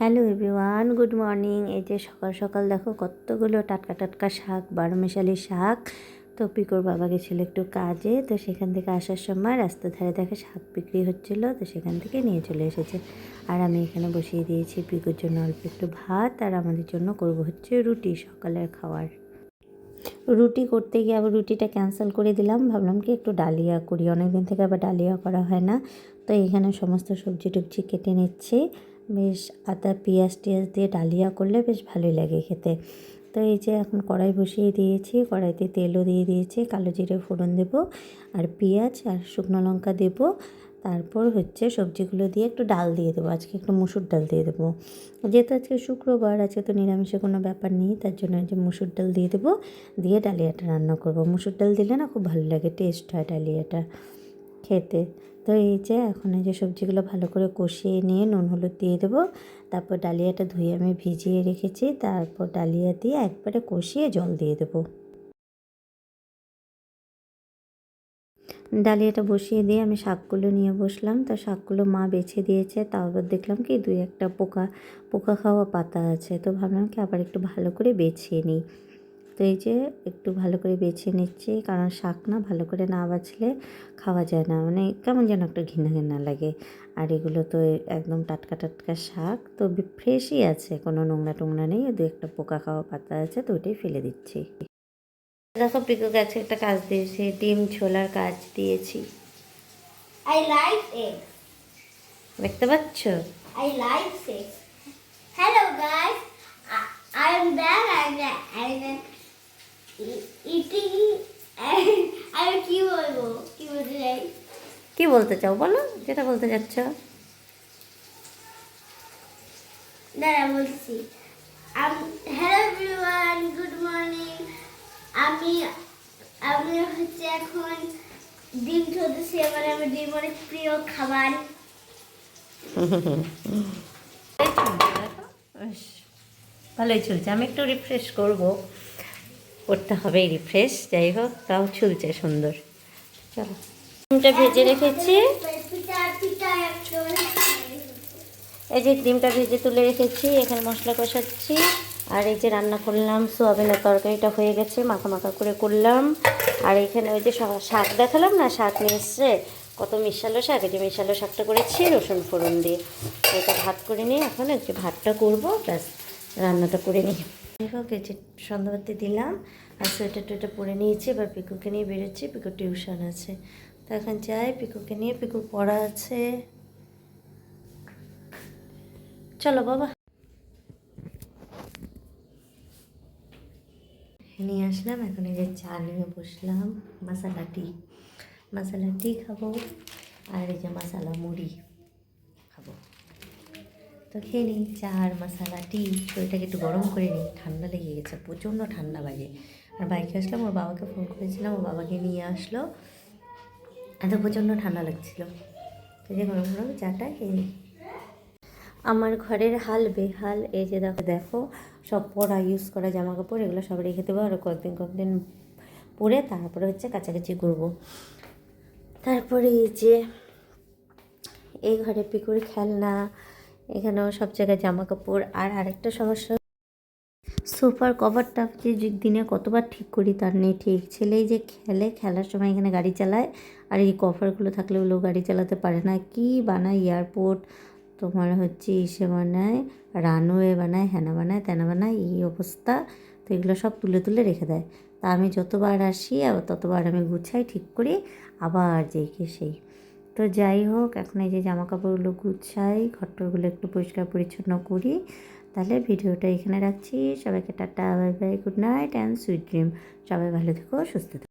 Hello everyone, good morning. এই যে সকাল সকাল দেখো কতগুলো টাটকা টাটকা শাক, বারোমেশালি শাক। তো পিকুর বাবা গেছিল একটু কাজে, তো সেখান থেকে আসার সময় রাস্তার ধারে দেখে শাক বিক্রি হচ্ছিলো, তো সেখান থেকে নিয়ে চলে এসেছে। আর আমি এখানে বসিয়ে দিয়েছি পিকুর জন্য অল্প একটু ভাত, আর আমাদের জন্য করব হচ্ছে রুটি, সকালের খাওয়ার। রুটি করতে গিয়ে আবার রুটিটা ক্যান্সেল করে দিলাম, ভাবলাম কি একটু ডালিয়া করি, অনেকদিন থেকে আবার ডালিয়া করা হয় না। তো এখানে সমস্ত সবজি টবজি কেটে নিচ্ছি, বেশ আদা পেঁয়াজ টিয়াজ দিয়ে ডালিয়া করলে বেশ ভালোই লাগে খেতে। তো এই যে এখন কড়াই বসিয়ে দিয়েছি, কড়াইতে তেলও দিয়ে দিয়েছি, কালো জিরে ফোড়ন দেবো, আর পেঁয়াজ আর শুকনো লঙ্কা দেবো। তারপর হচ্ছে সবজিগুলো দিয়ে একটু ডাল দিয়ে দেবো, আজকে একটু মুসুর ডাল দিয়ে দেবো, যেহেতু আজকে শুক্রবার, আজকে তো নিরামিষে কোনো ব্যাপার নেই, তার জন্য যে মুসুর ডাল দিয়ে দেবো, দিয়ে ডালিয়াটা রান্না করব। মুসুর ডাল দিলে না খুব ভালো লাগে, টেস্ট হয় ডালিয়াটা খেতে। তো এই যে এখন এই যে সবজিগুলো ভালো করে কষিয়ে নিয়ে নুন হলুদ দিয়ে দেবো, তারপর ডালিয়াটা ধুয়ে আমি ভিজিয়ে রেখেছি, তারপর ডালিয়া দিয়ে একবারে কষিয়ে জল দিয়ে দেবো। ডালিয়াটা বসিয়ে দিয়ে আমি শাকগুলো নিয়ে বসলাম, তো শাকগুলো মা বেছে দিয়েছে, তাও আবার দেখলাম কি দুই একটা পোকা পোকা খাওয়া পাতা আছে, তো ভাবলাম কি আবার একটু ভালো করে বেছিয়ে নিই। তো এই যে একটু ভালো করে বেছে নিচ্ছি, কারণ শাক না ভালো করে না বাছলে খাওয়া যায় না, মানে কেমন যেন একটা ঘৃণা ঘৃণা লাগে। আর এগুলো তো একদম টাটকা টাটকা শাক, তো ফ্রেশই আছে, কোনো নোংরা টোংরা নেই, দু একটা পোকা খাওয়া পাতা আছে, তো ওটাই ফেলে দিচ্ছি। দেখো পিকু গাছে একটা কাজ দিয়েছি, ডিম ছোলার কাজ দিয়েছি। I like it. দেখতে পাচ্ছ? I like it. Hello guys, I am back and eating. I কি বলবো কি বলতে চাই? কি বলতে চাও বলো, যেটা বলতে চাচ্ছ। দাঁড়া বলছি। Hello everyone, good morning. আমি আমি হচ্ছে এখন ডিম চলতেছি, আমার ডিম অনেক প্রিয় খাবার। ভালোই চলছে, আমি একটু রিফ্রেশ করতে হবে রিফ্রেশ, যাই হোক তাও চলছে সুন্দর। চলো, ডিমটা ভেজে রেখেছি, এই যে ডিমটা ভেজে তুলে রেখেছি, এখানে মশলা কষাচ্ছি। আর এই যে রান্না করলাম, সোয়াবিনের তরকারিটা হয়ে গেছে, মাখা মাখা করে করলাম। আর এখানে ওই যে শাক দেখালাম না, শাক নিয়ে এসছে, কত মিশালো শাক, এই যে মিশালো শাকটা করেছি রসুন ফোড়ন দিয়ে। এটা ভাত করে নিয়ে এখন এই যে ভাতটা করবো, ব্যাস রান্নাটা করে নিই। যাই হোক এই যে সন্ধ্যাবাতি দিলাম, আর সোয়েটার টোয়েটার পরে নিয়েছি, এবার পিকুকে নিয়ে বেরোচ্ছি, পিকুর টিউশন আছে, তো এখন যাই পিকুকে নিয়ে, পিকুর পড়া আছে। চলো বাবা, নিয়ে আসলাম, এখন এই যে চা নিয়ে বসলাম, মশালা টি খাবো, আর এই যে মশালা মুড়ি খাবো। তো খেয়ে নিই চা আর মশালা টি, শরীরটাকে একটু গরম করে নিই, ঠান্ডা লেগে গেছে, প্রচণ্ড ঠান্ডা বাইরে। আর বাইকে আসলাম, ওর বাবাকে ফোন করেছিলাম, ওর বাবাকে নিয়ে আসলো, এত প্রচণ্ড ঠান্ডা লাগছিলো। তো যে গরম গরম চাটা খেয়ে নিই। আমার ঘরের হাল বেহাল, এই যে দেখো সব পরা ইউজ করা জামা কাপড় এগুলো সব রেখে দেবো, আরও কয়েকদিন পরে তারপরে হচ্ছে কাছাকাছি করবো। তারপরে এই যে এই ঘরে পিকুর খেলনা, এখানেও সব জায়গায় জামা কাপড়। আর আরেকটা সমস্যা, সোফার কভারটা যে দিনে কতবার ঠিক করি তার নেই ঠিক। ছেলেই যে খেলার সময় এখানে গাড়ি চালায়, আর এই কভারগুলো থাকলে ওগুলো গাড়ি চালাতে পারে না, কি বানায় এয়ারপোর্ট, তোমার হচ্ছে ইসে বানায়, রানওয়ে বানায়, হ্যানা বানায়, ত্যানা বানায়, এই অবস্থা। তো এগুলো সব তুলে তুলে রেখে দেয়, তা আমি যতবার আসি আবার ততবার আমি গুছাই, ঠিক করি, আবার যেই সেই। তো যাই হোক, এখন এই যে জামা কাপড়গুলো গুছাই, ঘরটরগুলো একটু পরিষ্কার পরিচ্ছন্ন করি। তাহলে ভিডিওটা এখানে রাখছি, সবাইকে tata, bye bye, good night and sweet dream. সবাই ভালো থেকো, সুস্থ থেকো।